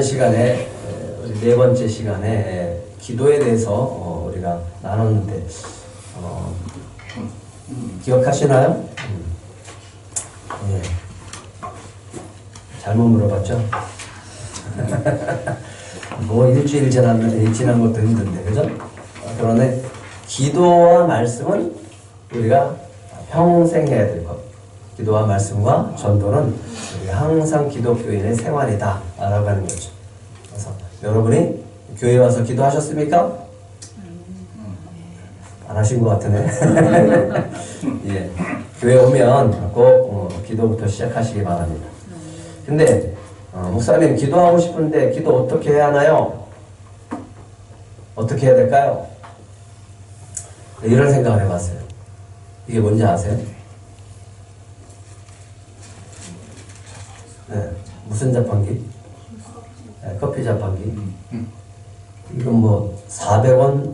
시간에 네 번째 시간에 기도에 대해서 우리가 나눴는데 기억하시나요? 예. 잘못 물어봤죠? 뭐 일주일 지난 것도 힘든데, 그죠? 그런데 기도와 말씀은 우리가 평생 해야 될 것. 기도와 말씀과 전도는 우리가 항상 기독교인의 생활이다 라고 하는 거죠. 그래서 여러분이 교회 와서 기도하셨습니까? 안 하신 것 같으네. 예. 교회 오면 꼭 기도부터 시작하시기 바랍니다. 근데 목사님 기도하고 싶은데 기도 어떻게 해야 하나요? 어떻게 해야 될까요? 이런 생각을 해봤어요. 이게 뭔지 아세요? 네, 무슨 자판기? 네, 커피 자판기. 이건 뭐 400원,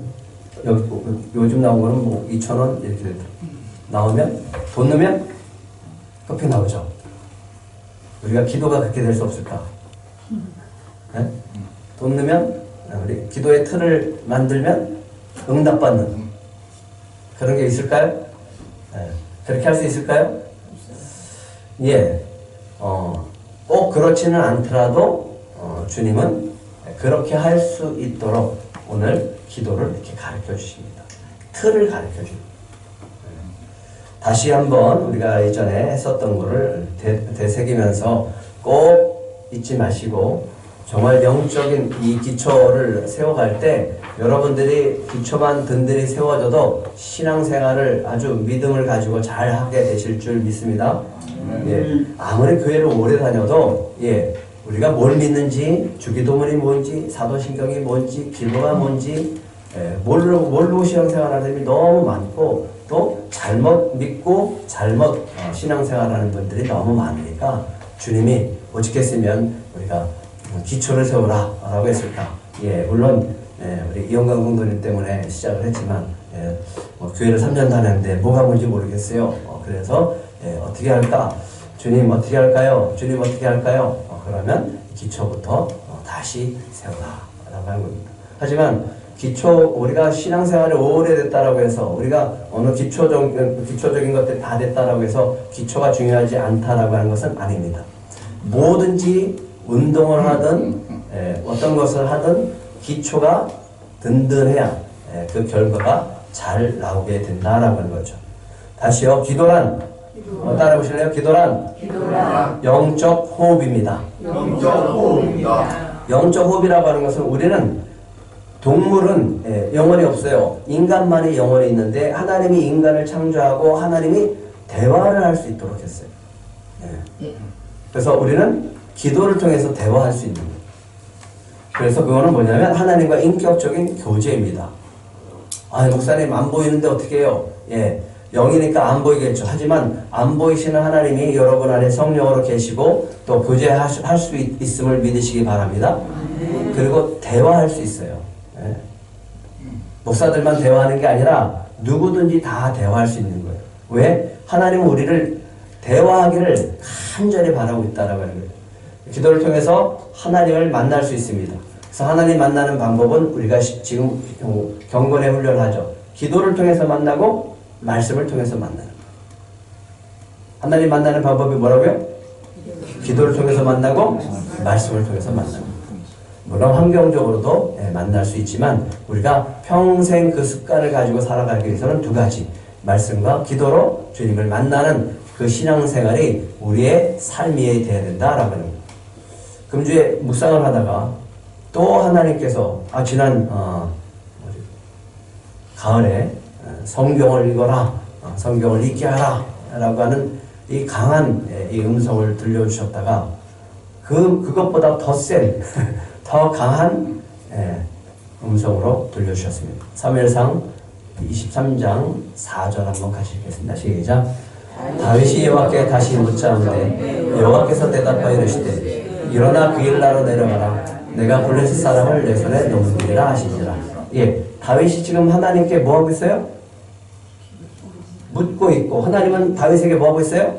요즘 나온 거는 뭐 2,000원 이렇게 되더라고요. 나오면 돈 넣으면 커피 나오죠. 우리가 기도가 그렇게 될 수 없을까? 네? 돈 넣으면 우리 기도의 틀을 만들면 응답받는 그런 게 있을까요? 네. 그렇게 할 수 있을까요? 예. 꼭 그렇지는 않더라도 주님은 그렇게 할 수 있도록 오늘 기도를 이렇게 가르쳐 주십니다. 틀을 가르쳐 줍니다. 다시 한번 우리가 예전에 했었던 거를 되새기면서 꼭 잊지 마시고 정말 영적인 이 기초를 세워갈 때 여러분들이 기초만 든든히 세워져도 신앙생활을 아주 믿음을 가지고 잘 하게 되실 줄 믿습니다. 예, 아무리 교회를 오래 다녀도 우리가 뭘 믿는지, 주기도문이 뭔지, 사도신경이 뭔지, 기도가 뭔지 모르고 신앙생활하는 사람이 너무 많고 또 잘못 믿고 잘못 신앙생활하는 분들이 너무 많으니까 주님이 오직했으면 우리가 기초를 세우라 라고 했을까. 물론 우리 이영광 공도님 때문에 시작을 했지만 교회를 3년 다녔는데 뭐가 뭔지 모르겠어요. 그래서 어떻게 할까? 주님 어떻게 할까요? 주님 어떻게 할까요? 그러면 기초부터 다시 세우라 라고 하는 겁니다. 하지만 우리가 신앙생활이 오래됐다라고 해서 우리가 어느 기초적인 것들이 다 됐다라고 해서 기초가 중요하지 않다라고 하는 것은 아닙니다. 뭐든지 운동을 하든 어떤 것을 하든 기초가 든든해야 그 결과가 잘 나오게 된다라고 하는 거죠. 다시요. 기도란 따라해보실래요? 기도란 영적 호흡입니다. 영적 호흡이라고 하는 것은 우리는 동물은 영혼이 없어요. 인간만이 영혼이 있는데 하나님이 인간을 창조하고 하나님이 대화를 할 수 있도록 했어요. 그래서 우리는 기도를 통해서 대화할 수 있는 거예요. 그래서 그거는 뭐냐면 하나님과 인격적인 교제입니다. 목사님 안 보이는데 어떻게 해요? 영이니까 안 보이겠죠. 하지만 안 보이시는 하나님이 여러분 안에 성령으로 계시고 또 교제할 수 있음을 믿으시기 바랍니다. 그리고 대화할 수 있어요. 목사들만 대화하는 게 아니라 누구든지 다 대화할 수 있는 거예요. 왜? 하나님은 우리를 대화하기를 간절히 바라고 있다라고 하는 거예요. 기도를 통해서 하나님을 만날 수 있습니다. 그래서 하나님 만나는 방법은 우리가 지금 경건에 훈련하죠. 기도를 통해서 만나고 말씀을 통해서 만나는 거예요. 하나님 만나는 방법이 뭐라고요? 기도를 통해서 만나고 말씀을 통해서 만나는 거예요. 물론 환경적으로도 만날 수 있지만 우리가 평생 그 습관을 가지고 살아가기 위해서는 두 가지, 말씀과 기도로 주님을 만나는 그 신앙생활이 우리의 삶이 되어야 된다라고 하는 거예요. 금주에 묵상을 하다가 또 하나님께서 지난 가을에 성경을 읽어라, 성경을 읽게 하라 라고 하는 이 강한 이 음성을 들려주셨다가 그것보다 더 센 더 강한 음성으로 들려주셨습니다. 사무엘상 23장 4절 한번 같이 읽겠습니다. 시작. 다윗이 여호와께 다시 묻자오되 여호와께서 대답하여 이르시되 일어나 그 일나로 내려가라. 내가 블레셋 사람을 내 손에 넘기리라 하시니라. 다윗이 지금 하나님께 뭐하고 있어요? 묻고 있고 하나님은 다윗에게 뭐하고 있어요?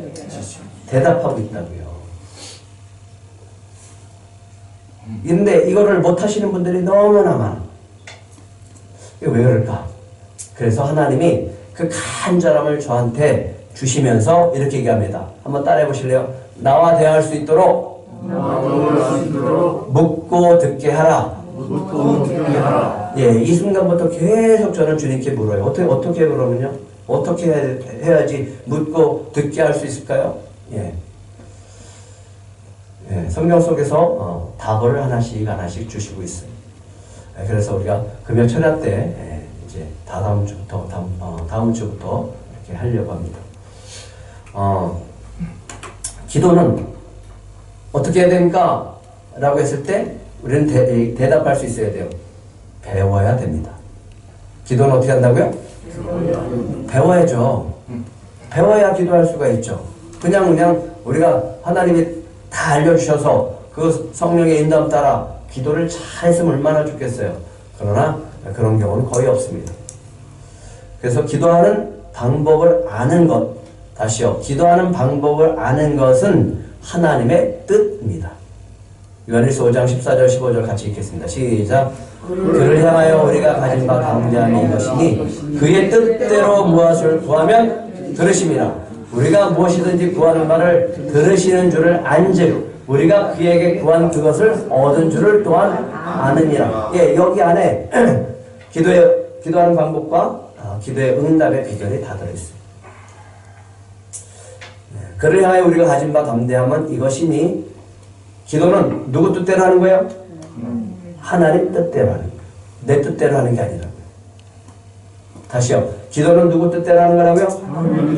대답하고 있다고요. 근데 이거를 못 하시는 분들이 너무나 많아. 이게 왜 그럴까? 그래서 하나님이 그 간절함을 저한테 주시면서 이렇게 얘기합니다. 한번 따라해 보실래요? 나와 대화할 수 있도록 묻고 듣게 하라. 예, 이 순간부터 계속 저는 주님께 물어요. 어떻게 그러면요? 어떻게 해야지 묻고 듣게 할 수 있을까요? 예. 예, 성경 속에서 답을 하나씩 주시고 있어요. 예, 그래서 우리가 금요 철야 때 이제 다음 주부터 이렇게 하려고 합니다. 기도는 어떻게 해야 됩니까? 라고 했을 때 우리는 대답할 수 있어야 돼요. 배워야 됩니다. 기도는 어떻게 한다고요? 배워야죠. 배워야 기도할 수가 있죠. 그냥 우리가 하나님이 다 알려주셔서 그 성령의 인도함 따라 기도를 잘했으면 얼마나 좋겠어요. 그러나 그런 경우는 거의 없습니다. 그래서 기도하는 방법을 아는 것, 다시요. 기도하는 방법을 아는 것은 하나님의 뜻입니다. 요한일서 5장 14절 15절 같이 읽겠습니다. 시작. 그를 향하여 우리가 가진 바 담대함이 이것이니 그의 뜻대로 무엇을 구하면 들으심이라. 우리가 무엇이든지 구하는 바를 들으시는 줄을 안즉 우리가 그에게 구한 그것을 얻은 줄을 또한 아느니라. 예, 여기 안에 기도하는 방법과 기도의 응답의 비결이 다 들어있어요. 그를 향하여 우리가 가진 바 담대함은 이것이니, 기도는 누구 뜻대로 하는 거예요? 하나님 뜻대로 하는 거예요. 내 뜻대로 하는 게 아니라고요. 다시요. 기도는 누구 뜻대로 하는 거라고요?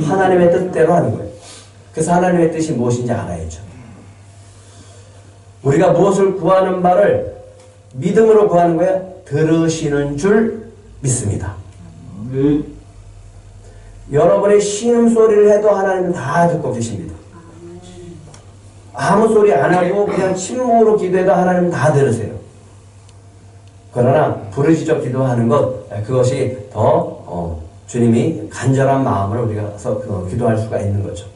하나님의 뜻대로 하는 거예요. 그래서 하나님의 뜻이 무엇인지 알아야죠. 우리가 무엇을 구하는 바를 믿음으로 구하는 거예요. 들으시는 줄 믿습니다. 여러분의 신음소리를 해도 하나님은 다 듣고 계십니다. 아무 소리 안 하고 그냥 침묵으로 기도해도 하나님은 다 들으세요. 그러나 부르짖어 기도하는 것, 그것이 더 주님이 간절한 마음으로 우리가 기도할 수가 있는 거죠.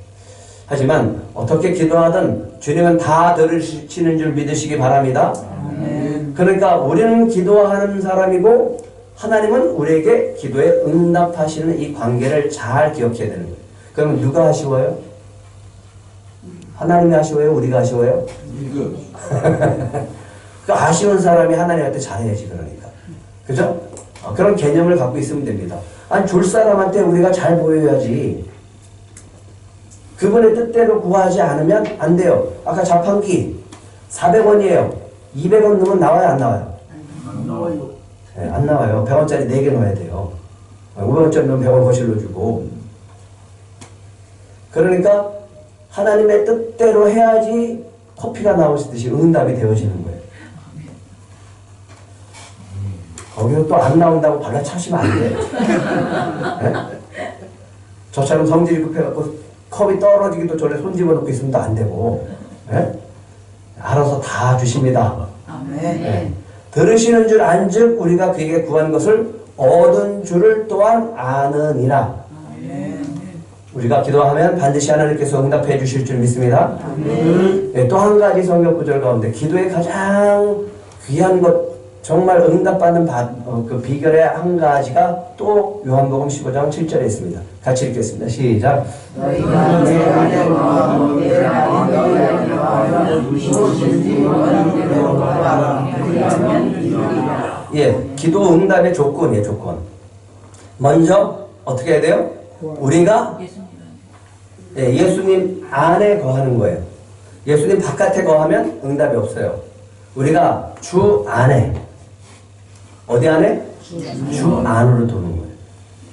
하지만 어떻게 기도하든 주님은 다 들으시는 줄 믿으시기 바랍니다. 그러니까 우리는 기도하는 사람이고 하나님은 우리에게 기도에 응답하시는 이 관계를 잘 기억해야 되는 거예요. 그러면 누가 아쉬워요? 하나님이 아쉬워요? 우리가 아쉬워요? 그 아쉬운 사람이 하나님한테 잘해야지. 그러니까 그죠? 그런 개념을 갖고 있으면 됩니다. 아니, 줄 사람한테 우리가 잘 보여야지. 그분의 뜻대로 구하지 않으면 안 돼요. 아까 자판기 400원이에요. 200원 넣으면 나와요, 안 나와요? 안 나와요. 네, 안 나와요. 100원짜리 4개 넣어야 돼요. 500원짜리 넣으면 100원 거실로 주고. 그러니까 하나님의 뜻대로 해야지 커피가 나오시듯이 응답이 되어지는 거예요. 거기서 또 안 나온다고 발라 차시면 안 돼요. 네? 저처럼 성질이 급해갖고 컵이 떨어지기도 전에 손 집어넣고 있으면 안 되고. 네? 알아서 다 주십니다. 네. 들으시는 줄 안즉 우리가 그에게 구한 것을 얻은 줄을 또한 아느니라. 우리가 기도하면 반드시 하나님께서 응답해 주실 줄 믿습니다. 네, 또 한 가지 성경 구절 가운데 기도의 가장 귀한 것, 정말 응답받는 그 비결의 한 가지가 또 요한복음 15장 7절에 있습니다. 같이 읽겠습니다. 시작. 너희가 내 안에 거하고 내 말이 너희 안에 거하여 무엇이든지 원하는 대로 구하라. 그리하면 이루리라. 예, 기도 응답의 조건이에요. 조건. 먼저 어떻게 해야 돼요? 우리가 예수님 안에 거하는 거예요. 예수님 바깥에 거하면 응답이 없어요. 우리가 주 안에, 어디 안에? 주 안으로 도는 거예요.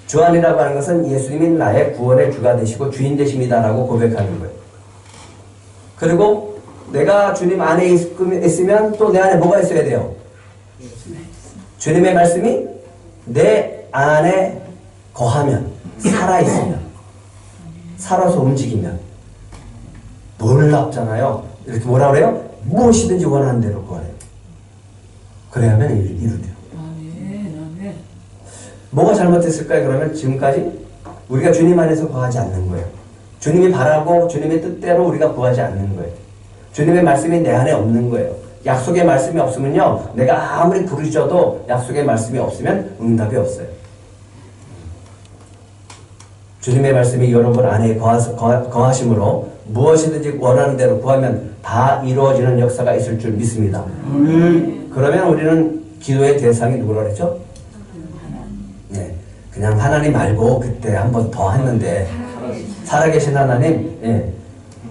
주 안이라고 하는 것은 예수님이 나의 구원의 주가 되시고 주인 되십니다라고 고백하는 거예요. 그리고 내가 주님 안에 있으면 또 내 안에 뭐가 있어야 돼요? 주님의 말씀이 내 안에 거하면, 살아있으면, 살아서 움직이면 놀랍잖아요. 이렇게 뭐라 그래요? 무엇이든지 원하는 대로 구하래요. 그래야만 이루대요. 뭐가 잘못됐을까요? 그러면 지금까지 우리가 주님 안에서 구하지 않는 거예요. 주님이 바라고 주님의 뜻대로 우리가 구하지 않는 거예요. 주님의 말씀이 내 안에 없는 거예요. 약속의 말씀이 없으면요, 내가 아무리 부르셔도 약속의 말씀이 없으면 응답이 없어요. 주님의 말씀이 여러분 안에 거하심으로 무엇이든지 원하는 대로 구하면 다 이루어지는 역사가 있을 줄 믿습니다. 그러면 우리는 기도의 대상이 누구라 그랬죠? 네, 그냥 하나님 말고 그때 한 번 더 했는데 살아계신 하나님, 예,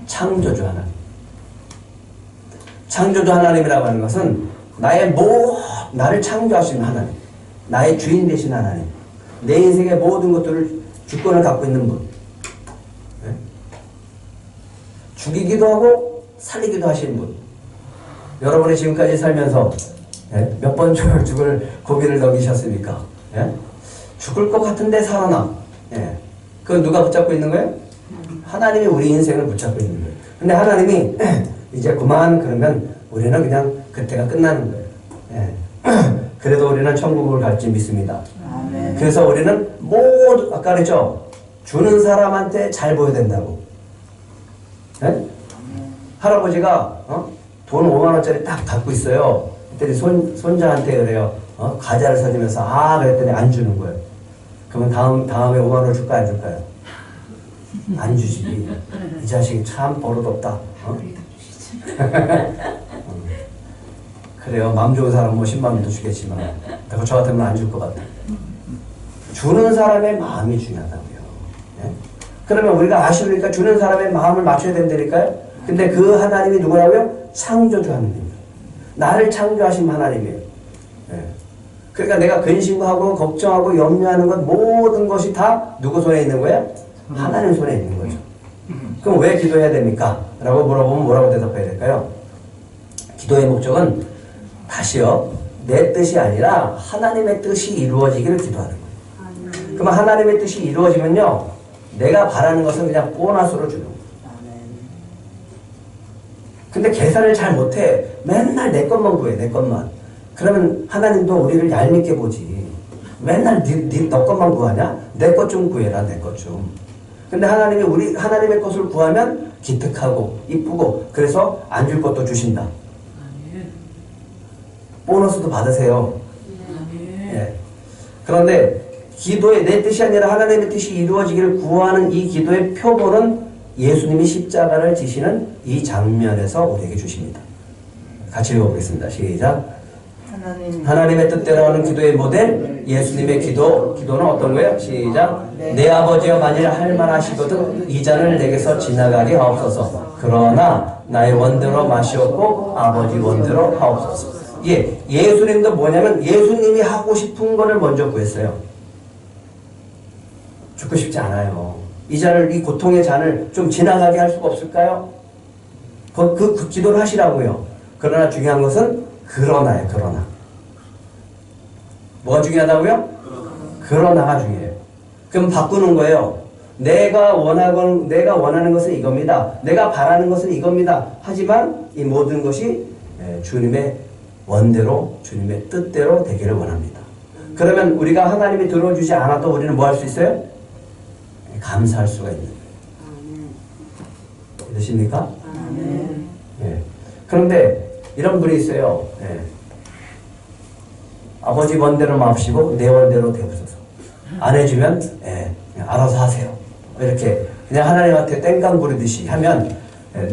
창조주 하나님. 창조주 하나님이라고 하는 것은 나를 창조하신 하나님, 나의 주인 되신 하나님, 내 인생의 모든 것들을 주권을 갖고 있는 분, 네? 죽이기도 하고 살리기도 하시는 분. 여러분이 지금까지 살면서 네? 몇 번 죽을 고비를 넘기셨습니까? 네? 죽을 것 같은데 살아나. 네? 그건 누가 붙잡고 있는 거예요? 하나님이 우리 인생을 붙잡고 있는 거예요. 근데 하나님이 이제 그만 그러면 우리는 그냥 그때가 끝나는 거예요. 네. 그래도 우리는 천국을 갈지 믿습니다. 아멘. 그래서 우리는 모두 아까 그랬죠? 주는 사람한테 잘 보여야 된다고. 네? 할아버지가 돈 5만 원짜리 딱 갖고 있어요. 그랬더니 손자한테 그래요. 과자를 사주면서 그랬더니 안 주는 거예요. 그러면 다음에 5만 원 줄까요, 안 줄까요? 안 주지. 이 자식이 참 버릇없다. 그래요. 마음 좋은 사람은 뭐 10만 원도 주겠지만 저 같으면 안 줄 것 같아. 주는 사람의 마음이 중요하다고요. 네? 그러면 우리가 아쉬우니까 주는 사람의 마음을 맞춰야 된다니까요. 근데 그 하나님이 누구라고요? 창조주 하나님이에요. 나를 창조하신 하나님이에요. 네. 그러니까 내가 근심하고 걱정하고 염려하는 것 모든 것이 다 누구 손에 있는 거예요? 하나님 손에 있는 거죠. 그럼 왜 기도해야 됩니까? 라고 물어보면 뭐라고 대답해야 될까요? 기도의 목적은 다시요, 내 뜻이 아니라 하나님의 뜻이 이루어지기를 기도하는 거예요. 그러면 하나님의 뜻이 이루어지면요, 내가 바라는 것은 그냥 보너스로 주는 거예요. 근데 계산을 잘 못해. 맨날 내 것만 구해, 내 것만. 그러면 하나님도 우리를 얄밉게 보지. 맨날 너 것만 구하냐? 내 것 좀 구해라, 내 것 좀. 근데 하나님이 하나님의 것을 구하면 기특하고 이쁘고 그래서 안 줄 것도 주신다. 보너스도 받으세요. 예. 그런데 기도의 내 뜻이 아니라 하나님의 뜻이 이루어지기를 구하는 이 기도의 표본은 예수님이 십자가를 지시는 이 장면에서 우리에게 주십니다. 같이 읽어보겠습니다. 시작. 하나님의 뜻대로 하는 기도의 모델, 예수님의 기도는 어떤 거예요? 시작. 내 아버지여 만일 할 만하시거든 이 잔을 내게서 지나가게 하옵소서. 그러나 나의 원대로 마시옵고 아버지 원대로 하옵소서. 예, 예수님도 뭐냐면 예수님이 하고 싶은 거를 먼저 구했어요. 죽고 싶지 않아요. 이 고통의 잔을 좀 지나가게 할 수가 없을까요? 그 기도를 하시라고요. 그러나 중요한 것은 그러나예요. 그러나. 뭐가 중요하다고요? 그러나가 중요해요. 그럼 바꾸는 거예요. 내가 원하는 것은 이겁니다. 내가 바라는 것은 이겁니다. 하지만 이 모든 것이 주님의 원대로, 주님의 뜻대로 되기를 원합니다. 그러면 우리가 하나님이 들어주지 않아도 우리는 뭐 할 수 있어요? 감사할 수가 있는 거예요. 되십니까? 예. 그런데 이런 분이 있어요. 예. 아버지 원대로 마옵시고 내 원대로 되옵소서. 안 해주면 알아서 하세요. 이렇게 그냥 하나님한테 땡깡 부르듯이 하면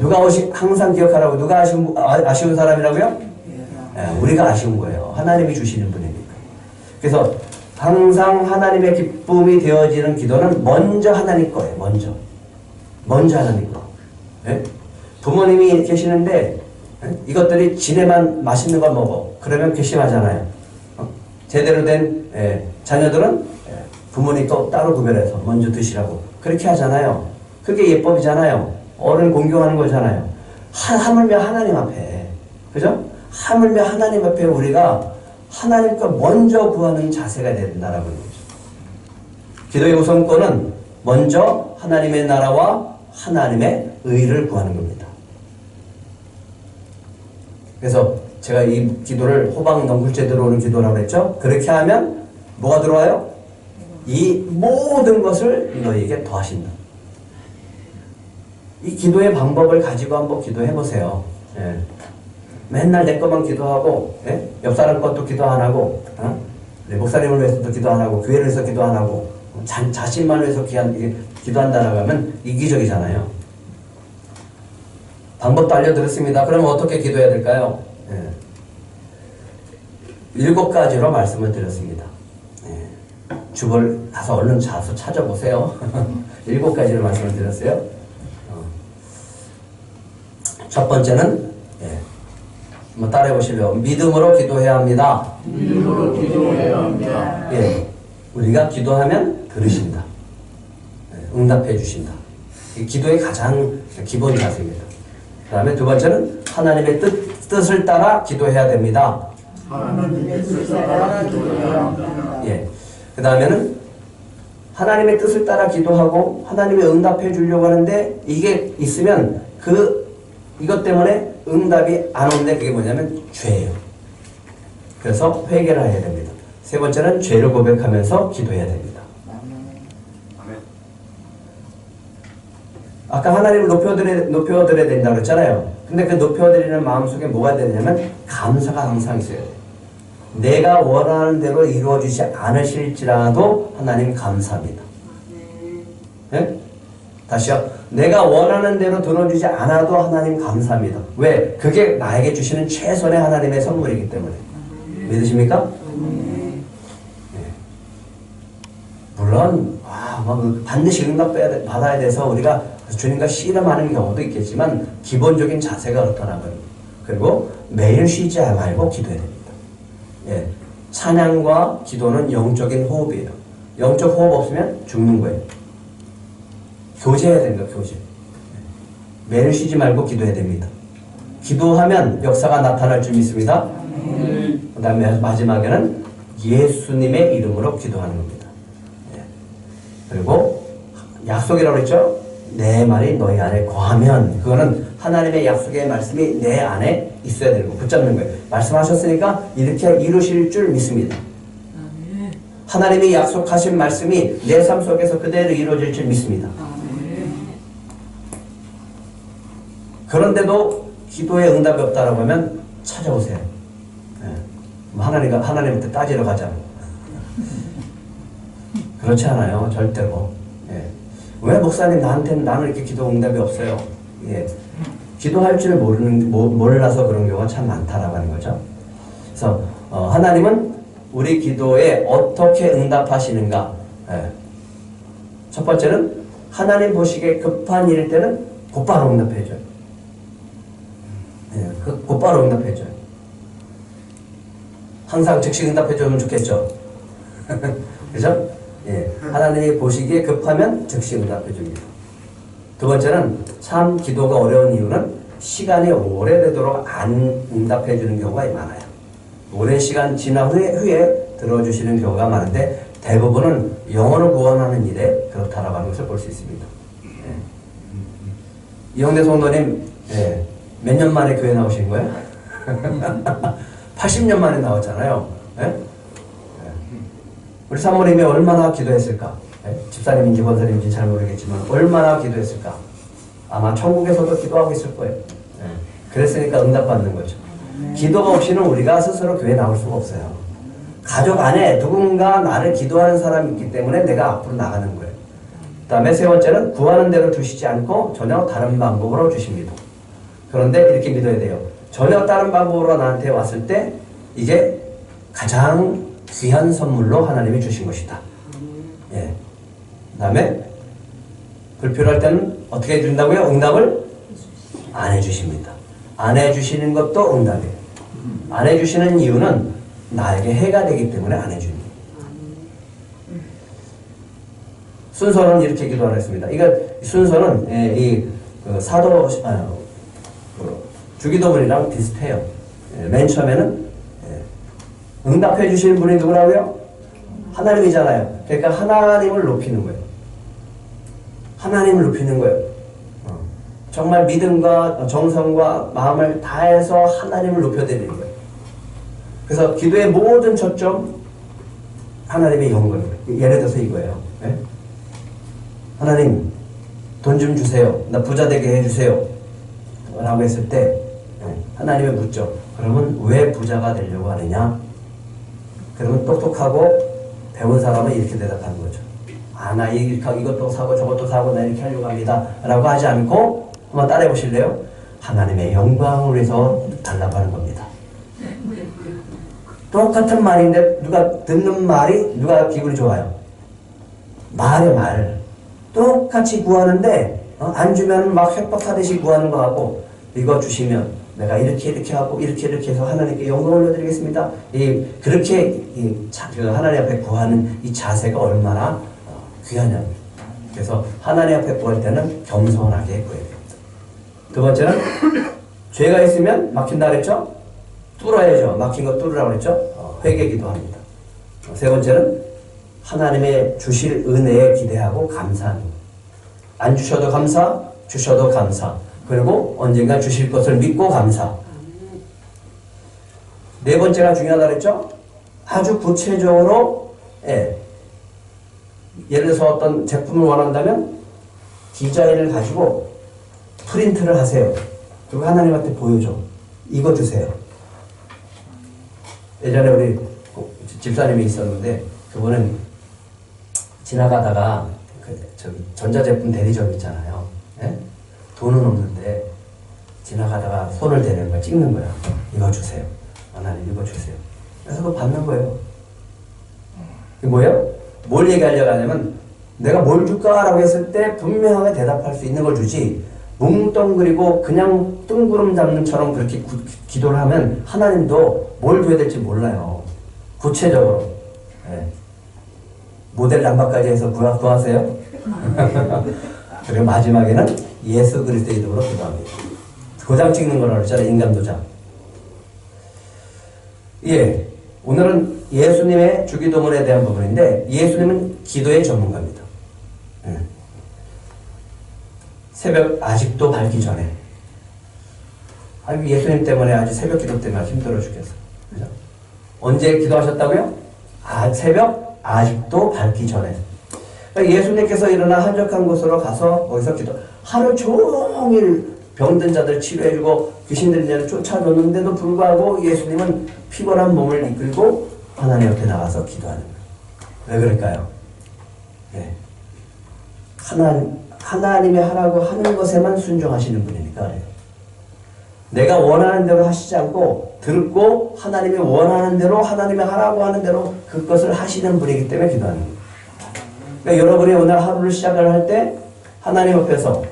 누가 항상 기억하라고. 누가 아쉬운 사람이라고요? 우리가 아쉬운 거예요. 하나님이 주시는 분이니까. 그래서 항상 하나님의 기쁨이 되어지는 기도는 먼저 하나님 거예요. 먼저 하나님 거. 네? 부모님이 계시는데 이것들이 지네만 맛있는 거 먹어. 그러면 괘씸하잖아요. 제대로 된 자녀들은 부모님 또 따로 구별해서 먼저 드시라고 그렇게 하잖아요. 그게 예법이잖아요. 어른 공경하는 거잖아요. 하물며 하나님 앞에, 그죠? 하물며 하나님 앞에 우리가 하나님 거 먼저 구하는 자세가 된다라고 하는 거죠. 기도의 우선권은 먼저 하나님의 나라와 하나님의 의를 구하는 겁니다. 그래서 제가 이 기도를 호박 넝굴째 들어오는 기도라고 했죠. 그렇게 하면 뭐가 들어와요? 이 모든 것을 너희에게 더하신다. 이 기도의 방법을 가지고 한번 기도해 보세요. 예. 맨날 내 것만 기도하고, 예? 옆 사람 것도 기도 안 하고, 목사님을 위해서도 기도 안 하고, 교회를 위해서 기도 안 하고, 자신만 위해서 기도한다라고 하면 이기적이잖아요. 방법도 알려드렸습니다. 그러면 어떻게 기도해야 될까요? 예. 7가지로 말씀을 드렸습니다. 예. 주볼 가서 얼른 자서 찾아보세요. 7가지로 말씀을 드렸어요. 첫 번째는 한번 따라해 보실래요? 믿음으로 기도해야 합니다. 믿음으로 기도해야 합니다. 예, 우리가 기도하면 들으신다. 응답해 주신다. 이 기도의 가장 기본 자세입니다. 그 다음에 두 번째는 하나님의 뜻을 따라 기도해야 됩니다. 하나님의 뜻을 따라 기도해야 합니다. 예, 그 다음에는 하나님의 뜻을 따라 기도하고 하나님의 응답해 주려고 하는데 이게 있으면 이것 때문에 응답이 안 오는데 그게 뭐냐면 죄예요. 그래서 회개를 해야 됩니다. 세 번째는 죄를 고백하면서 기도해야 됩니다. 아까 하나님을 높여드려야 된다고 그랬잖아요. 근데 그 높여드리는 마음속에 뭐가 되냐면 감사가 항상 있어야 돼요. 내가 원하는 대로 이루어지지 않으실지라도 하나님 감사합니다. 네? 다시요. 내가 원하는 대로 들어주지 않아도 하나님 감사합니다. 왜? 그게 나에게 주시는 최선의 하나님의 선물이기 때문에. 믿으십니까? 네. 물론 반드시 응답받아야 돼서 우리가 주님과 씨름하는 경우도 있겠지만 기본적인 자세가 그렇더라고요. 그리고 매일 쉬지 말고 기도해야 됩니다. 예. 찬양과 기도는 영적인 호흡이에요. 영적 호흡 없으면 죽는 거예요. 교제해야 됩니다. 교제. 매일 쉬지 말고 기도해야 됩니다. 기도하면 역사가 나타날 줄 믿습니다. 그 다음에 마지막에는 예수님의 이름으로 기도하는 겁니다. 예. 그리고 약속이라고 했죠. 내 말이 너희 안에 거하면 그거는 하나님의 약속의 말씀이 내 안에 있어야 되고 붙잡는 거예요. 말씀하셨으니까 이렇게 이루실 줄 믿습니다. 하나님이 약속하신 말씀이 내 삶 속에서 그대로 이루어질 줄 믿습니다. 그런데도 기도에 응답이 없다라고 하면 찾아오세요. 네. 하나님한테 따지러 가자. 그렇지 않아요. 절대로. 예. 왜 목사님 나는 이렇게 기도 응답이 없어요? 예. 기도할 줄 몰라서 그런 경우가 참 많다라고 하는 거죠. 그래서 하나님은 우리 기도에 어떻게 응답하시는가? 예. 첫 번째는 하나님 보시기에 급한 일일 때는 곧바로 응답해줘요. 예, 곧바로 응답해줘요. 항상 즉시 응답해주면 좋겠죠. 그죠? 예, 하나님이 보시기에 급하면 즉시 응답해줍니다. 두 번째는 참 기도가 어려운 이유는 시간이 오래되도록 안 응답해주는 경우가 많아요. 오랜 시간 지난 후에 들어주시는 경우가 많은데 대부분은 영혼을 구원하는 일에 그렇다라고 하는 것을 볼 수 있습니다. 예. 이영대 성도님, 예. 몇 년 만에 교회 나오신 거예요? 80년 만에 나왔잖아요. 예? 우리 사모님이 얼마나 기도했을까? 예? 집사님인지 권사님인지 잘 모르겠지만 얼마나 기도했을까? 아마 천국에서도 기도하고 있을 거예요. 예. 그랬으니까 응답받는 거죠. 기도가 없이는 우리가 스스로 교회 나올 수가 없어요. 가족 안에 누군가 나를 기도하는 사람이 있기 때문에 내가 앞으로 나가는 거예요. 그 다음에 세 번째는 구하는 대로 주시지 않고 전혀 다른 방법으로 주십니다. 그런데 이렇게 믿어야 돼요. 전혀 다른 방법으로 나한테 왔을 때 이게 가장 귀한 선물로 하나님이 주신 것이다. 예. 그 다음에 불필요할 때는 어떻게 해준다고요? 응답을 안 해주십니다. 안 해주시는 것도 응답이에요. 안 해주시는 이유는 나에게 해가 되기 때문에 안 해줍니다. 순서는 이렇게 기도하라 했습니다. 순서는 주기도문이랑 비슷해요. 맨 처음에는 응답해 주시는 분이 누구라고요? 하나님이잖아요. 그러니까 하나님을 높이는 거예요. 하나님을 높이는 거예요. 정말 믿음과 정성과 마음을 다해서 하나님을 높여드리는 거예요. 그래서 기도의 모든 초점 하나님의 영광. 예를 들어서 이거예요. 네? 하나님 돈 좀 주세요. 나 부자 되게 해주세요. 라고 했을 때 하나님이 묻죠. 그러면 왜 부자가 되려고 하느냐? 그러면 똑똑하고 배운 사람은 이렇게 대답하는 거죠. 아, 나 이것도 사고 저것도 사고 나 이렇게 하려고 합니다. 라고 하지 않고 한번 따라해 보실래요? 하나님의 영광을 위해서 달라고 하는 겁니다. 똑같은 말인데 누가 듣는 말이 누가 기분이 좋아요? 말의 말. 똑같이 구하는데 안 주면 막 협박하듯이 구하는 거 하고 이거 주시면 내가 이렇게 하고 이렇게 해서 하나님께 영광을 올려드리겠습니다. 그렇게 하나님 앞에 구하는 이 자세가 얼마나 귀하냐. 그래서 하나님 앞에 구할 때는 겸손하게 구해야 됩니다. 두 번째는 죄가 있으면 막힌다 그랬죠? 뚫어야죠. 막힌 거 뚫으라고 그랬죠? 회개기도 합니다. 세 번째는 하나님의 주실 은혜에 기대하고 감사합니다. 안 주셔도 감사, 주셔도 감사. 그리고 언젠가 주실 것을 믿고 감사. 네 번째가 중요하다 그랬죠? 아주 구체적으로 예를 들어서 어떤 제품을 원한다면 디자인을 가지고 프린트를 하세요. 그리고 하나님한테 보여줘. 이거 주세요. 예전에 우리 집사님이 있었는데 그분은 지나가다가 전자제품 대리점 있잖아요. 예? 돈은 없는데 지나가다가 손을 대는 거야. 찍는 거야. 이거 주세요. 하나님 이거 주세요. 그래서 그거 받는 거예요. 이게 뭐예요? 뭘 얘기하려고 하냐면 내가 뭘 줄까라고 했을 때 분명하게 대답할 수 있는 걸 주지 뭉뚱그리고 그냥 뜬구름 잡는처럼 그렇게 기도를 하면 하나님도 뭘 줘야 될지 몰라요. 구체적으로. 네. 모델 남바까지 해서 구하세요. 그리고 마지막에는 예수 그리스도의 이름으로 기도합니다. 도장 찍는 거라고 했잖아요. 인간 도장. 예, 오늘은 예수님의 주기도문에 대한 부분인데 예수님은 기도의 전문가입니다. 새벽 아직도 밝기 전에 예수님 때문에 아주 새벽 기도 때문에 힘들어 죽겠어. 그죠? 언제 기도하셨다고요? 새벽 아직도 밝기 전에. 그러니까 예수님께서 일어나 한적한 곳으로 가서 거기서 기도. 하루 종일 병든 자들 치료해주고 귀신 들린 자를 쫓아줬는데도 불구하고 예수님은 피곤한 몸을 이끌고 하나님 옆에 나가서 기도하는 거예요. 왜 그럴까요? 네. 하나님이 하라고 하는 것에만 순종하시는 분이니까 그래요. 내가 원하는 대로 하시지 않고 듣고 하나님이 원하는 대로 하나님이 하라고 하는 대로 그것을 하시는 분이기 때문에 기도하는 거예요. 그러니까 여러분이 오늘 하루를 시작을 할 때 하나님 앞에서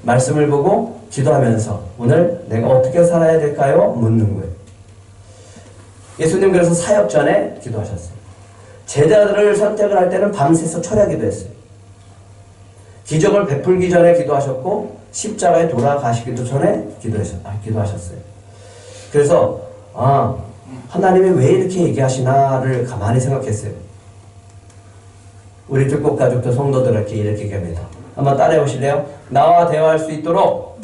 말씀을 보고 기도하면서 오늘 내가 어떻게 살아야 될까요? 묻는 거예요. 예수님 그래서 사역 전에 기도하셨어요. 제자들을 선택을 할 때는 밤새서 철야기도 했어요. 기적을 베풀기 전에 기도하셨고 십자가에 돌아가시기도 전에 기도하셨어요. 그래서 하나님이 왜 이렇게 얘기하시나를 가만히 생각했어요. 우리 들꽃 가족도 성도들에게 이렇게 얘기합니다. 한번 따라해 보실래요? 나와 대화할 수 있도록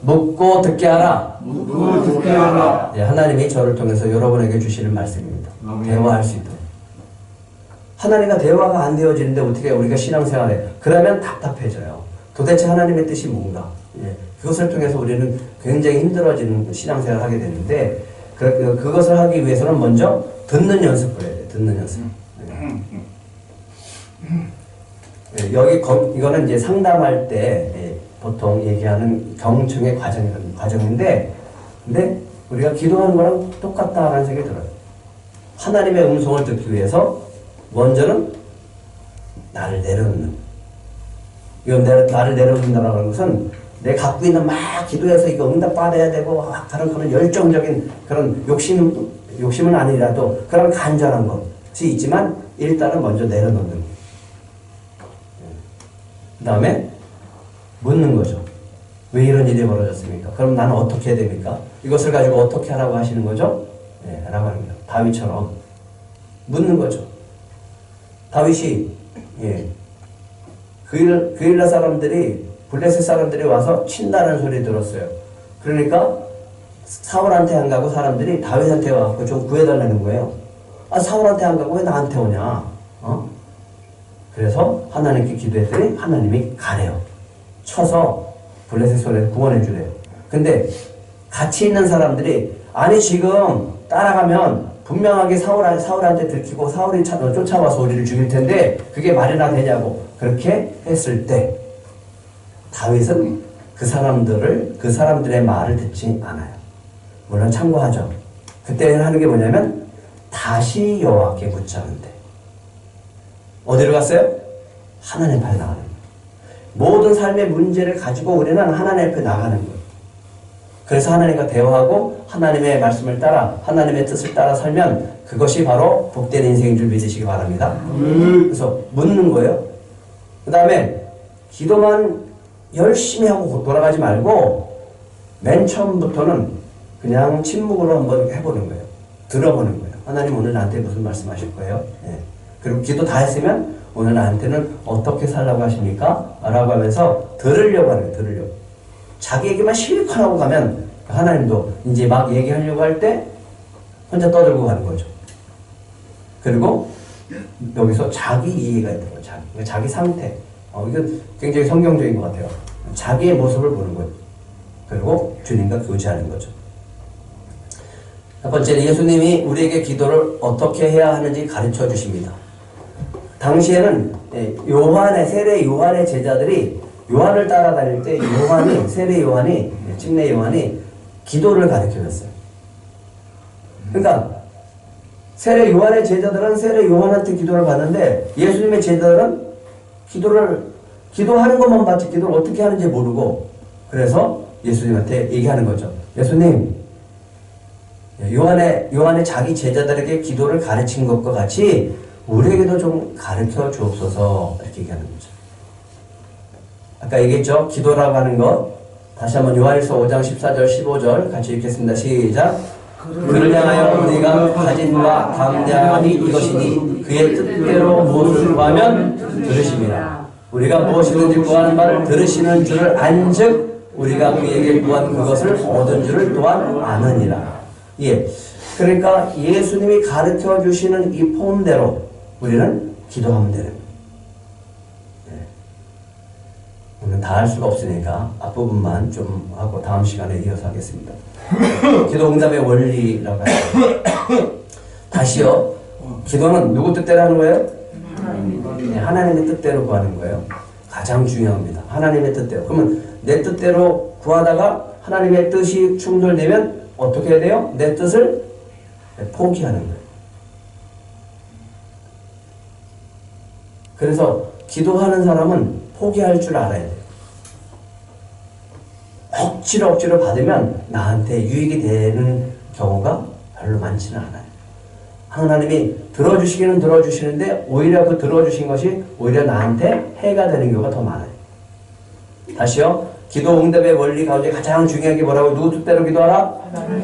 묻고 듣게 하라. 네, 하나님이 저를 통해서 여러분에게 주시는 말씀입니다. 대화할 수 있도록. 하나님과 대화가 안 되어지는데 어떻게 우리가 신앙생활해? 그러면 답답해져요. 도대체 하나님의 뜻이 뭔가? 그것을 통해서 우리는 굉장히 힘들어지는 신앙생활을 하게 되는데 그것을 하기 위해서는 먼저 듣는 연습을 해야 돼요. 듣는 연습. 이거는 이제 상담할 때 보통 얘기하는 경청의 과정인데 근데 우리가 기도하는 거랑 똑같다라는 생각이 들어요. 하나님의 음성을 듣기 위해서 먼저는 나를 내려놓는. 이건 나를 내려놓는다는 것은 내 갖고 있는 막 기도해서 이거 응답 받아야 되고 그런 열정적인 그런 욕심은 아니라도 그런 간절한 것이 있지만 일단은 먼저 내려놓는. 그 다음에 묻는 거죠. 왜 이런 일이 벌어졌습니까? 그럼 나는 어떻게 해야 됩니까? 이것을 가지고 어떻게 하라고 하시는 거죠? 라고 하는 거예요. 다윗처럼 묻는 거죠. 다윗이 그일라 사람들이 블레셋 사람들이 와서 친다는 소리 들었어요. 그러니까 사울한테 안 가고 사람들이 다윗한테 와서 좀 구해달라는 거예요. 사울한테 안 가고 왜 나한테 오냐? 그래서 하나님께 기도했더니 하나님이 가래요. 쳐서 블레셋 손에서 구원해 주래요. 근데 같이 있는 사람들이 아니 지금 따라가면 분명하게 사울한테 들키고 사울이 쫓아와서 우리를 죽일 텐데 그게 말이나 되냐고 그렇게 했을 때 다윗은 그 사람들의 말을 듣지 않아요. 물론 참고하죠. 그때는 하는 게 뭐냐면 다시 여호와께 묻자는데 어디로 갔어요? 하나님 앞에 나가는 거예요. 모든 삶의 문제를 가지고 우리는 하나님 앞에 나가는 거예요. 그래서 하나님과 대화하고 하나님의 말씀을 따라 하나님의 뜻을 따라 살면 그것이 바로 복된 인생인 줄 믿으시기 바랍니다. 그래서 묻는 거예요. 그 다음에 기도만 열심히 하고 돌아가지 말고 맨 처음부터는 그냥 침묵으로 한번 해보는 거예요. 들어보는 거예요. 하나님 오늘 나한테 무슨 말씀하실 거예요? 예. 그리고 기도 다 했으면 오늘 나한테는 어떻게 살라고 하십니까? 라고 하면서 들으려고 하는 거예요. 들으려고. 자기 얘기만 실컷 하고 가면 하나님도 이제 막 얘기하려고 할 때 혼자 떠들고 가는 거죠. 그리고 여기서 자기 이해가 있는 거예요. 자기 상태. 이건 굉장히 성경적인 것 같아요. 자기의 모습을 보는 거예요. 그리고 주님과 교제하는 거죠. 첫 번째는 예수님이 우리에게 기도를 어떻게 해야 하는지 가르쳐 주십니다. 당시에는 세례 요한의 제자들이 요한을 따라다닐 때 세례 요한이, 침례 요한이 기도를 가르쳐 줬어요. 그러니까 세례 요한의 제자들은 세례 요한한테 기도를 받는데 예수님의 제자들은 기도하는 것만 봤지 기도를 어떻게 하는지 모르고 그래서 예수님한테 얘기하는 거죠. 예수님, 요한의 자기 제자들에게 기도를 가르친 것과 같이 우리에게도 좀 가르쳐 주옵소서 이렇게 얘기하는 거죠. 아까 얘기했죠. 기도라고 하는 것 다시 한번 요한일서 5장 14절 15절 같이 읽겠습니다. 시작. 그를 향하여 우리가 가진 바 담대하니 이것이니 그의 뜻대로 무엇을 구하면 들으심이라. 우리가 무엇이든지 구하는 바를 들으시는 줄을 안즉 우리가 그에게 구한 그것을 얻은 줄을 또한 아느니라. 예. 그러니까 예수님이 가르쳐 주시는 이 폼대로 우리는 기도하면 되는 거예요. 오늘 다 할 수가 없으니까 앞부분만 좀 하고 다음 시간에 이어서 하겠습니다. 기도 응답의 원리라고 하죠. 다시요. 기도는 누구 뜻대로 하는 거예요? 하나님의 뜻대로 구하는 거예요. 가장 중요합니다. 하나님의 뜻대로. 그러면 내 뜻대로 구하다가 하나님의 뜻이 충돌되면 어떻게 해야 돼요? 내 뜻을 포기하는 거예요. 그래서 기도하는 사람은 포기할 줄 알아야 돼요. 억지로 받으면 나한테 유익이 되는 경우가 별로 많지는 않아요. 하나님이 들어주시기는 들어주시는데 오히려 그 들어주신 것이 오히려 나한테 해가 되는 경우가 더 많아요. 다시요. 기도 응답의 원리 가운데 가장 중요한 게 뭐라고? 누구 뜻대로 기도하라?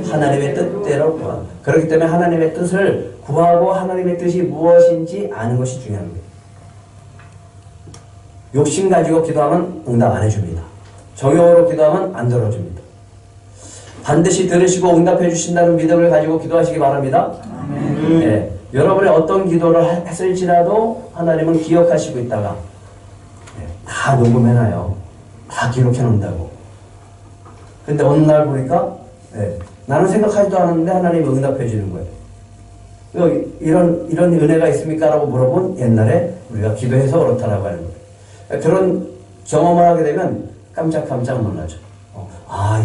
하나님의 뜻대로 구하라. 그렇기 때문에 하나님의 뜻을 구하고 하나님의 뜻이 무엇인지 아는 것이 중요한 거예요. 욕심 가지고 기도하면 응답 안 해줍니다. 정욕으로 기도하면 안 들어줍니다. 반드시 들으시고 응답해 주신다는 믿음을 가지고 기도하시기 바랍니다. 네, 여러분의 어떤 기도를 했을지라도 하나님은 기억하시고 있다가 다 녹음해놔요. 다 기록해 놓는다고. 근데 어느 날 보니까 나는 생각하지도 않았는데 하나님이 응답해 주는 거예요. 이런 은혜가 있습니까? 라고 물어본 옛날에 우리가 기도해서 그렇다라고 하는 거예요. 그런 경험을 하게 되면 깜짝 놀라죠.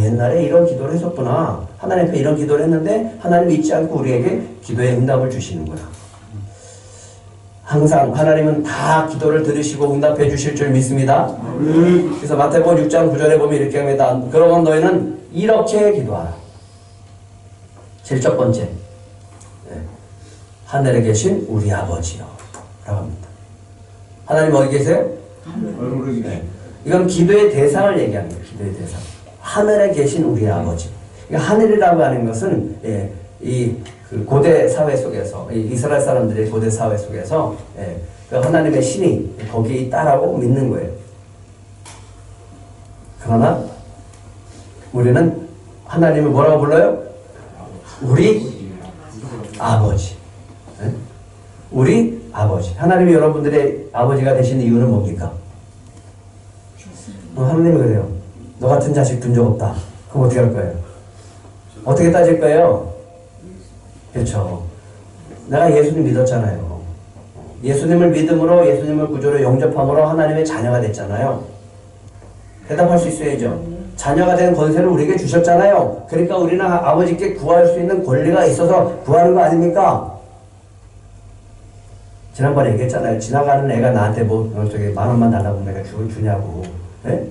옛날에 이런 기도를 했었구나. 하나님 앞에 이런 기도를 했는데 하나님이 잊지 않고 우리에게 기도의 응답을 주시는구나. 항상 하나님은 다 기도를 들으시고 응답해 주실 줄 믿습니다. 그래서 마태복음 6장 9절에 보면 이렇게 합니다. 그러면 너희는 이렇게 기도하라. 제일 첫 번째, 하늘에 계신 우리 아버지요 라고 합니다. 하나님 어디 계세요? 이건 기도의 대상을 얘기하는 거예요. 기도의 대상. 하늘에 계신 우리 아버지. 그러니까 하늘이라고 하는 것은 그 고대 사회 속에서 이스라엘 사람들의 고대 사회 속에서 그 하나님의 신이 거기에 있다라고 믿는 거예요. 그러나 우리는 하나님을 뭐라고 불러요? 우리 아버지. 우리 아버지. 하나님이 여러분들의 아버지가 되신 이유는 뭡니까? 하나님이 그래요. 너 같은 자식 둔 적 없다. 그럼 어떻게 할 거예요? 어떻게 따질 거예요? 그렇죠. 내가 예수님 믿었잖아요. 예수님을 믿음으로 예수님을 구조로 영접함으로 하나님의 자녀가 됐잖아요. 대답할 수 있어야죠. 자녀가 된 권세를 우리에게 주셨잖아요. 그러니까 우리는 아버지께 구할 수 있는 권리가 있어서 구하는 거 아닙니까? 지난번에 얘기했잖아요. 지나가는 애가 나한테 저기 10,000원만 달라고 내가 주냐고. 네?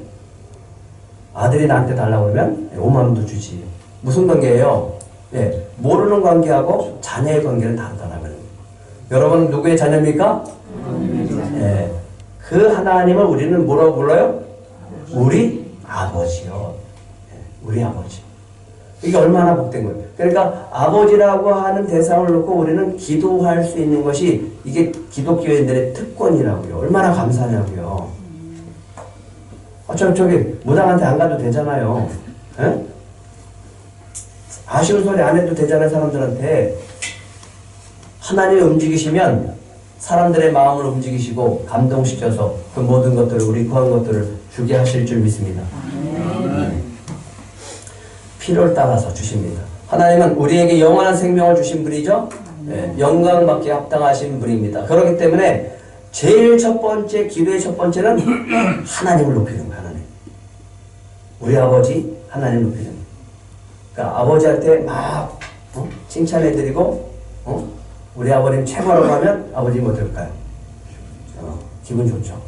아들이 나한테 달라고 그러면 50,000원도 주지. 무슨 관계예요? 네. 모르는 관계하고 자녀의 관계는 다르다는 거예요. 여러분 누구의 자녀입니까? 네. 그 하나님을 우리는 뭐라고 불러요? 우리 아버지요. 네. 우리 아버지. 이게 얼마나 복된 거예요. 그러니까 아버지라고 하는 대상을 놓고 우리는 기도할 수 있는 것이 이게 기독교인들의 특권이라고요. 얼마나 감사하냐고요. 저기 무당한테 안 가도 되잖아요. 에? 아쉬운 소리 안 해도 되잖아요. 사람들한테. 하나님이 움직이시면 사람들의 마음을 움직이시고 감동시켜서 그 모든 것들을 우리 구한 것들을 주게 하실 줄 믿습니다. 필요를 따라서 주십니다. 하나님은 우리에게 영원한 생명을 주신 분이죠. 네, 영광받기에 합당하신 분입니다. 그렇기 때문에 제일 첫 번째 기도의 첫 번째는 하나님을 높이는 거예요. 하나님. 우리 아버지 하나님 높이는 거예요. 그러니까 아버지한테 막 칭찬해드리고 우리 아버님 최고라고 하면 아버지 뭐 될까요? 기분 좋죠.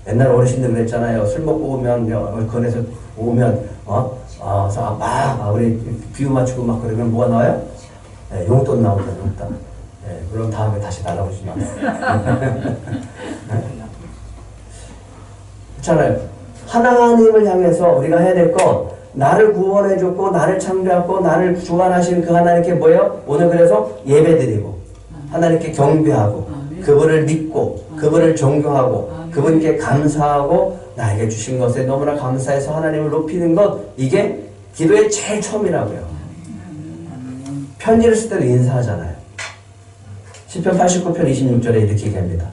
옛날 어르신들 그랬잖아요. 술 먹고 오면 건에서 오면 우리 비유 맞추고 막 그러면 뭐가 나와요? 네, 용돈 나오죠. 용돈. 네, 그럼 다음에 다시 날아오지 마. 그렇잖아요. 하나님을 향해서 우리가 해야 될 것, 나를 구원해줬고 나를 창조하고 나를 주관하신 그 하나님께 뭐예요? 오늘 그래서 예배드리고 하나님께 경배하고 그분을 믿고 그분을 존경하고 그분께 감사하고 나에게 주신 것에 너무나 감사해서 하나님을 높이는 것, 이게 기도의 제일 처음이라고요. 편지를 쓸 때도 인사하잖아요. 시편 89편 26절에 이렇게 얘기합니다.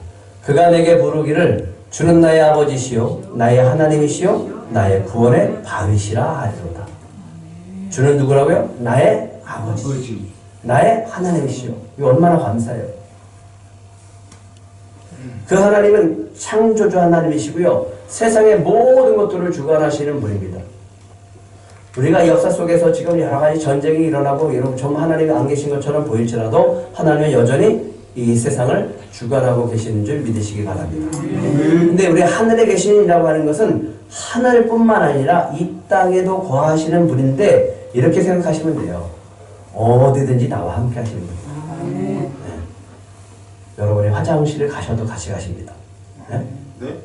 그가 내게 부르기를 주는 나의 아버지시요 나의 하나님이시요 나의 구원의 바위시라 하리로다. 주는 누구라고요? 나의 아버지, 나의 하나님이시요. 이거 얼마나 감사해요. 그 하나님은 창조주 하나님이시고요. 세상의 모든 것들을 주관하시는 분입니다. 우리가 역사 속에서 지금 여러 가지 전쟁이 일어나고 여러분 정말 하나님이 안 계신 것처럼 보일지라도 하나님은 여전히 이 세상을 주관하고 계시는 줄 믿으시기 바랍니다. 근데 우리 하늘에 계신이라고 하는 것은 하늘뿐만 아니라 이 땅에도 거하시는 분인데 이렇게 생각하시면 돼요. 어디든지 나와 함께 하시는 분입니다. 네. 여러분이 화장실을 가셔도 같이 가십니다. 네? 네?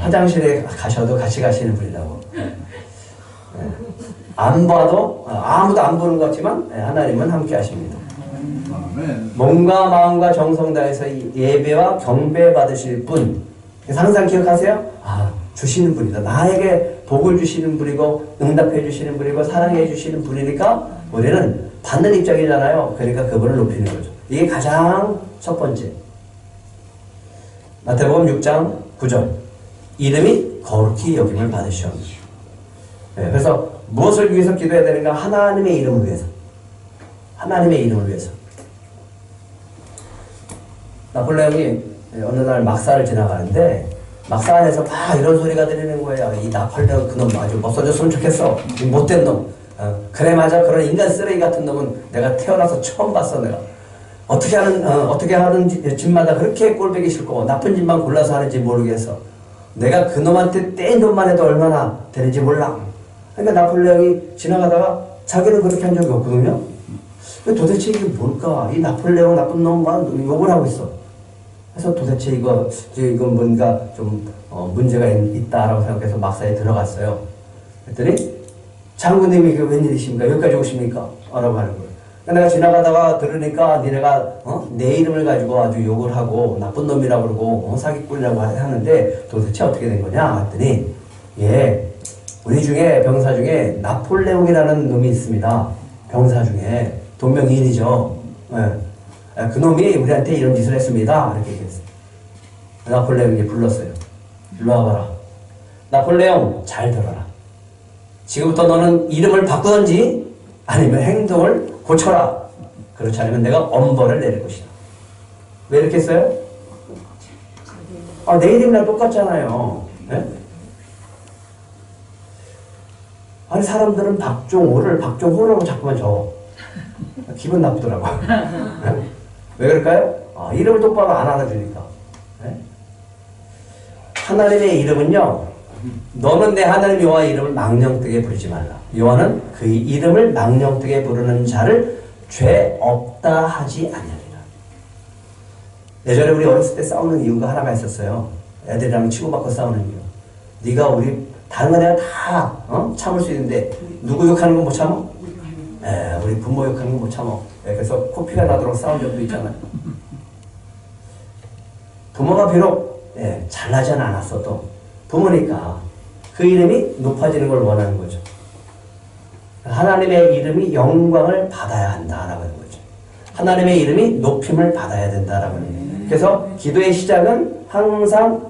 화장실에 가셔도 같이 가시는 분이라고. 네. 안 봐도 아무도 안 보는 것 같지만 하나님은 함께 하십니다. 몸과 마음과 정성 다해서 예배와 경배 받으실 분, 항상 기억하세요. 주시는 분이다. 나에게 복을 주시는 분이고 응답해 주시는 분이고 사랑해 주시는 분이니까 우리는 받는 입장이잖아요. 그러니까 그분을 높이는 거죠. 이게 가장 첫 번째. 마태복음 6장 9절. 이름이 거룩히 여김을 받으시옵니다. 네, 그래서 무엇을 위해서 기도해야 되는가? 하나님의 이름을 위해서. 하나님의 이름을 위해서. 나폴레옹이 어느 날 막사를 지나가는데 막사 안에서 막 이런 소리가 들리는 거예요. 이 나폴레옹 그놈 아주 없어졌으면 좋겠어. 이 못된 놈. 그래 맞아. 그런 인간 쓰레기 같은 놈은 내가 태어나서 처음 봤어. 내가 어떻게 하는 집마다 그렇게 꼴보기 싫고 나쁜 집만 골라서 하는지 모르겠어. 내가 그 놈한테 뗀 돈만 해도 얼마나 되는지 몰라. 그러니까 나폴레옹이 지나가다가 자기는 그렇게 한 적이 없거든요. 도대체 이게 뭘까? 이 나폴레옹 나쁜 놈만 욕을 하고 있어. 그래서 도대체 이건 뭔가 좀 문제가 있다라고 생각해서 막사에 들어갔어요. 그랬더니 장군님이 이게 웬일이십니까? 여기까지 오십니까? 라고 하는 거예요. 내가 지나가다가 들으니까 니네가 내 이름을 가지고 아주 욕을 하고 나쁜 놈이라고 그러고 사기꾼이라고 하는데 도대체 어떻게 된 거냐? 했더니 우리 중에 병사 중에 나폴레옹이라는 놈이 있습니다. 병사 중에 동명이인이죠. 그 놈이 우리한테 이런 짓을 했습니다. 이렇게 얘기했어요. 나폴레옹이 불렀어요. 일로 와봐라. 나폴레옹 잘 들어라. 지금부터 너는 이름을 바꾸든지 아니면 행동을 고쳐라. 그렇지 않으면 내가 엄벌을 내릴 것이다. 왜 이렇게 했어요? 내 이름이랑 똑같잖아요. 네? 아니 사람들은 박종호를 박종호라고 자꾸만 적어. 기분 나쁘더라고. 네? 왜 그럴까요? 이름을 똑바로 안 알아주니까. 네? 하나님의 이름은요, 너는 내 하나님 여호와 이름을 망령되게 부르지 말라. 여호와는 그 이름을 망령되게 부르는 자를 죄 없다 하지 아니하리라. 예전에 우리 어렸을 때 싸우는 이유가 하나가 있었어요. 애들이랑 치고받고 싸우는 이유. 네가 우리 다른 건 내가 다 참을 수 있는데 누구 욕하는 건 못 참어? 우리 부모 욕하는 건 못 참어. 그래서 코피가 나도록 싸운 적도 있잖아요. 부모가 비록 잘나지는 않았어도 부모니까 그 이름이 높아지는 걸 원하는 거죠. 하나님의 이름이 영광을 받아야 한다라고 하는 거죠. 하나님의 이름이 높임을 받아야 된다라고 하는 거예요. 그래서 기도의 시작은 항상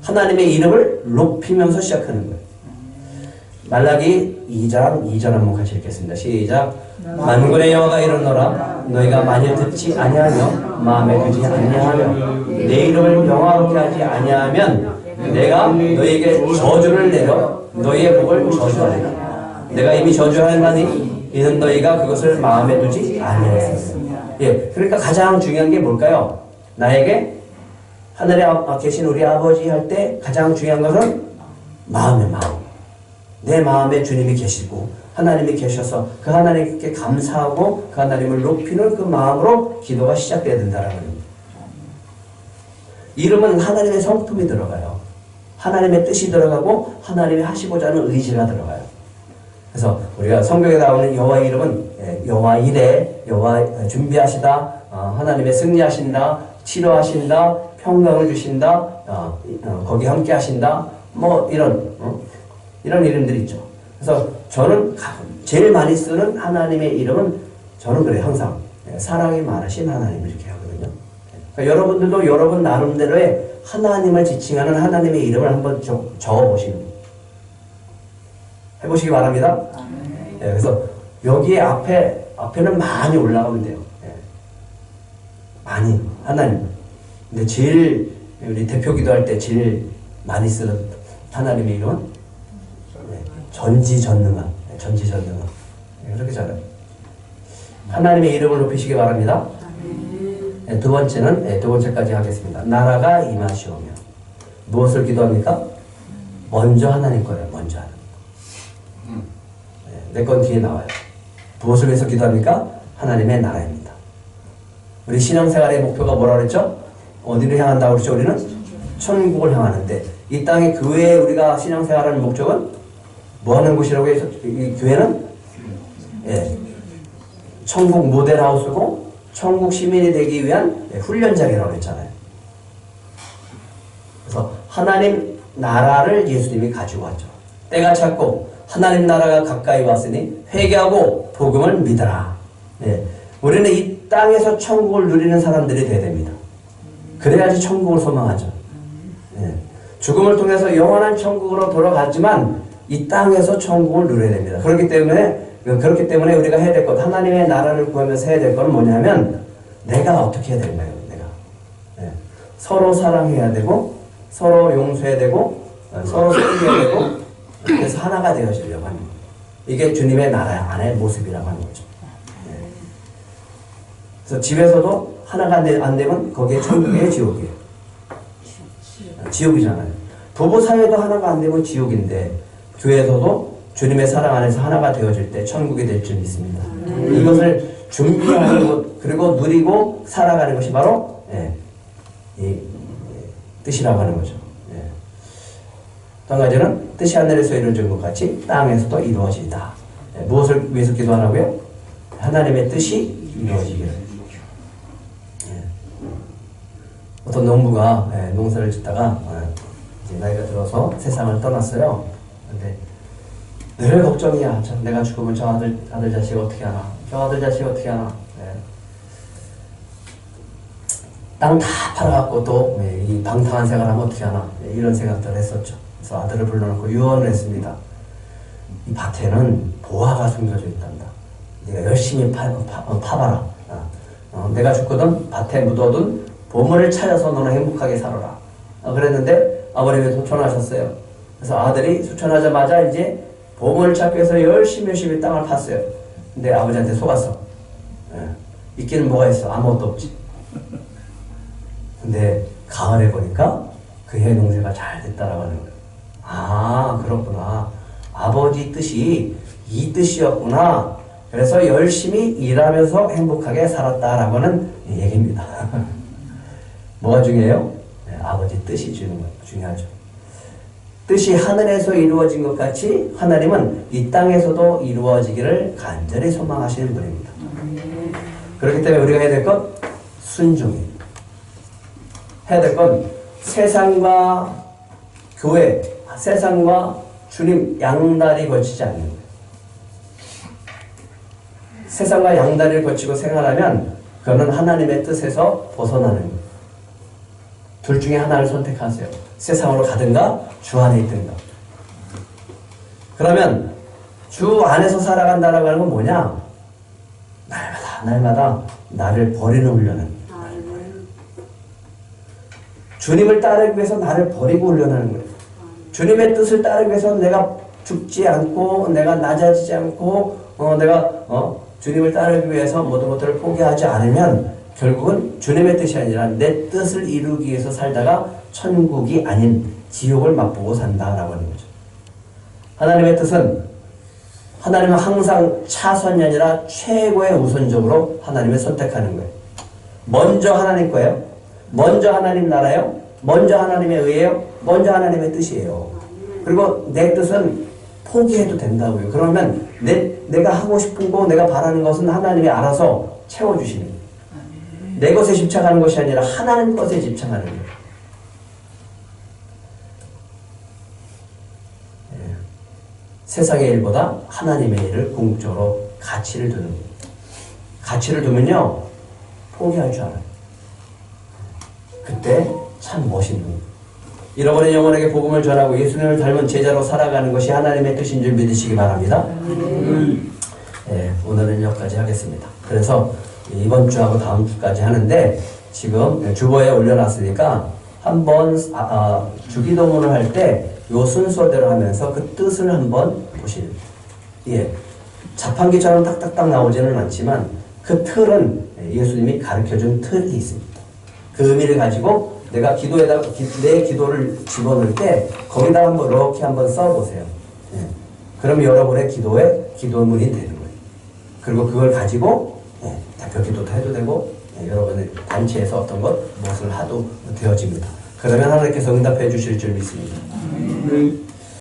하나님의 이름을 높이면서 시작하는 거예요. 말라기 2장 2절 한번 같이 읽겠습니다. 시작. 만군의 여호와가 이르노라 너희가 만일 듣지 아니하며 마음에 두지 아니하며 내 이름을 영화롭게 하지 아니하면 내가 너희에게 저주를 내려 너희의 복을 저주하리라. 내가 이미 저주하였나니 이는 너희가 그것을 마음에 두지 아니하였습니다. 그러니까 가장 중요한 게 뭘까요? 나에게 하늘에 계신 우리 아버지 할 때 가장 중요한 것은 마음의 마음. 내 마음에 주님이 계시고 하나님이 계셔서 그 하나님께 감사하고 그 하나님을 높이는 그 마음으로 기도가 시작돼야 된다는 겁니다. 이름은 하나님의 성품이 들어가요. 하나님의 뜻이 들어가고 하나님이 하시고자 하는 의지가 들어가요. 그래서 우리가 성경에 나오는 여호와 이름은 여호와 이레, 여호와 준비하시다, 하나님의 승리하신다, 치료하신다, 평강을 주신다, 거기 함께 하신다, 뭐 이런 이름들이 있죠. 그래서 저는 제일 많이 쓰는 하나님의 이름은 저는 그래요. 항상 사랑이 많으신 하나님 이렇게 하거든요. 그러니까 여러분들도 여러분 나름대로의 하나님을 지칭하는 하나님의 이름을 한번 적어보시는 해보시기 바랍니다. 그래서 여기에 앞에는 많이 올라가면 돼요. 많이 하나님. 근데 제일 우리 대표 기도할 때 제일 많이 쓰는 하나님의 이름은 전지전능한. 그렇게 잘해요. 하나님의 이름을 높이시기 바랍니다. 두 번째까지 하겠습니다. 나라가 임하시오며. 무엇을 기도합니까? 먼저 하나님 거예요. 먼저 하나님. 내 건 뒤에 나와요. 무엇을 위해서 기도합니까? 하나님의 나라입니다. 우리 신앙생활의 목표가 뭐라 그랬죠? 어디를 향한다고 그랬죠? 우리는 천국을 향하는데 이 땅의 교회에 우리가 신앙생활하는 목적은 뭐 하는 곳이라고 해서 이 교회는 천국 모델하우스고 천국 시민이 되기 위한 훈련장이라고 했잖아요. 그래서 하나님 나라를 예수님이 가지고 왔죠. 때가 찼고 하나님 나라가 가까이 왔으니 회개하고 복음을 믿어라. 우리는 이 땅에서 천국을 누리는 사람들이 돼야 됩니다. 그래야지 천국을 소망하죠. 죽음을 통해서 영원한 천국으로 돌아갔지만 이 땅에서 천국을 누려야 됩니다. 그렇기 때문에 우리가 해야 될 것, 하나님의 나라를 구하면서 해야 될 것은 뭐냐면 내가 어떻게 해야 되는가요? 서로 사랑해야 되고 서로 용서해야 되고 서로 섬겨야 되고 그래서 하나가 되어지려고 하는 거예요. 이게 주님의 나라 안의 모습이라고 하는 거죠. 그래서 집에서도 하나가 안 되면 거기에 천국이에요, 지옥이에요? 지옥이잖아요. 부부 사이도 하나가 안 되면 지옥인데 교회에서도 주님의 사랑 안에서 하나가 되어질 때 천국이 될 줄 믿습니다. 이것을 준비하는 것 그리고 누리고 살아가는 것이 바로 이 뜻이라고 하는 거죠. 또 한 가지는 뜻이 하늘에서 이루어진 것 같이 땅에서도 이루어진다. 무엇을 위해서 기도하라고요? 하나님의 뜻이 이루어지기를. 어떤 농부가 농사를 짓다가 이제 나이가 들어서 세상을 떠났어요. 근데 늘 걱정이야. 내가 죽으면 저 아들 자식 어떻게 하나? 저 아들 자식 어떻게 하나? 땅 다 팔아갖고 또 이 방탕한 생활하면 어떻게 하나 이런 생각들을 했었죠. 그래서 아들을 불러놓고 유언을 했습니다. 이 밭에는 보화가 숨겨져 있단다. 네가 열심히 파봐라. 내가 죽거든 밭에 묻어둔 보물을 찾아서 너는 행복하게 살아라. 그랬는데 아버님이 소천하셨어요. 그래서 아들이 소천하자마자 이제 보물을 찾기 위해서 열심히 땅을 팠어요. 근데 아버지한테 속았어. 있기는 뭐가 있어? 아무것도 없지. 근데 가을에 보니까 그해 농사가 잘 됐다라고 하는 거예요. 아, 그렇구나. 아버지 뜻이 이 뜻이었구나. 그래서 열심히 일하면서 행복하게 살았다라고 하는 얘기입니다. 뭐가 중요해요? 네, 아버지 뜻이 중요하죠. 뜻이 하늘에서 이루어진 것 같이 하나님은 이 땅에서도 이루어지기를 간절히 소망하시는 분입니다. 그렇기 때문에 우리가 해야 될 건 순종이에요. 해야 될 건 세상과 교회, 세상과 주님 양다리 걸치지 않는 거예요. 세상과 양다리를 걸치고 생활하면 그거는 하나님의 뜻에서 벗어나는 거예요. 둘 중에 하나를 선택하세요. 세상으로 가든가 주 안에 있든가. 그러면 주 안에서 살아간다라고 하는 건 뭐냐? 날마다 나를 버리는 훈련은 주님을 따르기 위해서 나를 버리고 훈련하는 거예요. 주님의 뜻을 따르기 위해서 내가 죽지 않고 내가 낮아지지 않고 내가 주님을 따르기 위해서 모든 것들을 포기하지 않으면 결국은 주님의 뜻이 아니라 내 뜻을 이루기 위해서 살다가 천국이 아닌 지옥을 맛보고 산다라고 하는 거죠. 하나님의 뜻은 하나님은 항상 차선이 아니라 최고의 우선적으로 하나님을 선택하는 거예요. 먼저 하나님 거예요. 먼저 하나님 나라예요. 먼저 하나님의 의예요. 먼저 하나님의 뜻이에요. 그리고 내 뜻은 포기해도 된다고요. 그러면 내가 하고 싶은 거, 내가 바라는 것은 하나님이 알아서 채워주시는 거예요. 내 것에 집착하는 것이 아니라 하나님 것에 집착하는 거예요. 세상의 일보다 하나님의 일을 궁극적으로 가치를 두는 거예요. 가치를 두면요 포기할 줄 알아요. 그때 참 멋있는 거예요. 잃어버린 영혼에게 복음을 전하고 예수님을 닮은 제자로 살아가는 것이 하나님의 뜻인 줄 믿으시기 바랍니다. 오늘은 여기까지 하겠습니다. 그래서 이번 주하고 다음 주까지 하는데 지금 주보에 올려놨으니까 한번 주기도문을 할 때 요 순서대로 하면서 그 뜻을 한번 보시는. 자판기처럼 딱딱딱 나오지는 않지만 그 틀은 예수님이 가르쳐준 틀이 있습니다. 그 의미를 가지고 내가 기도에다가 내 기도를 집어넣을 때 거기다 한번 이렇게 한번 써보세요. 그럼 여러분의 기도에 기도문이 되는 거예요. 그리고 그걸 가지고 대표 기도도 해도 되고 여러분의 단체에서 어떤 무엇을 하도 되어집니다. 그러면 하나님께서 응답해 주실 줄 믿습니다.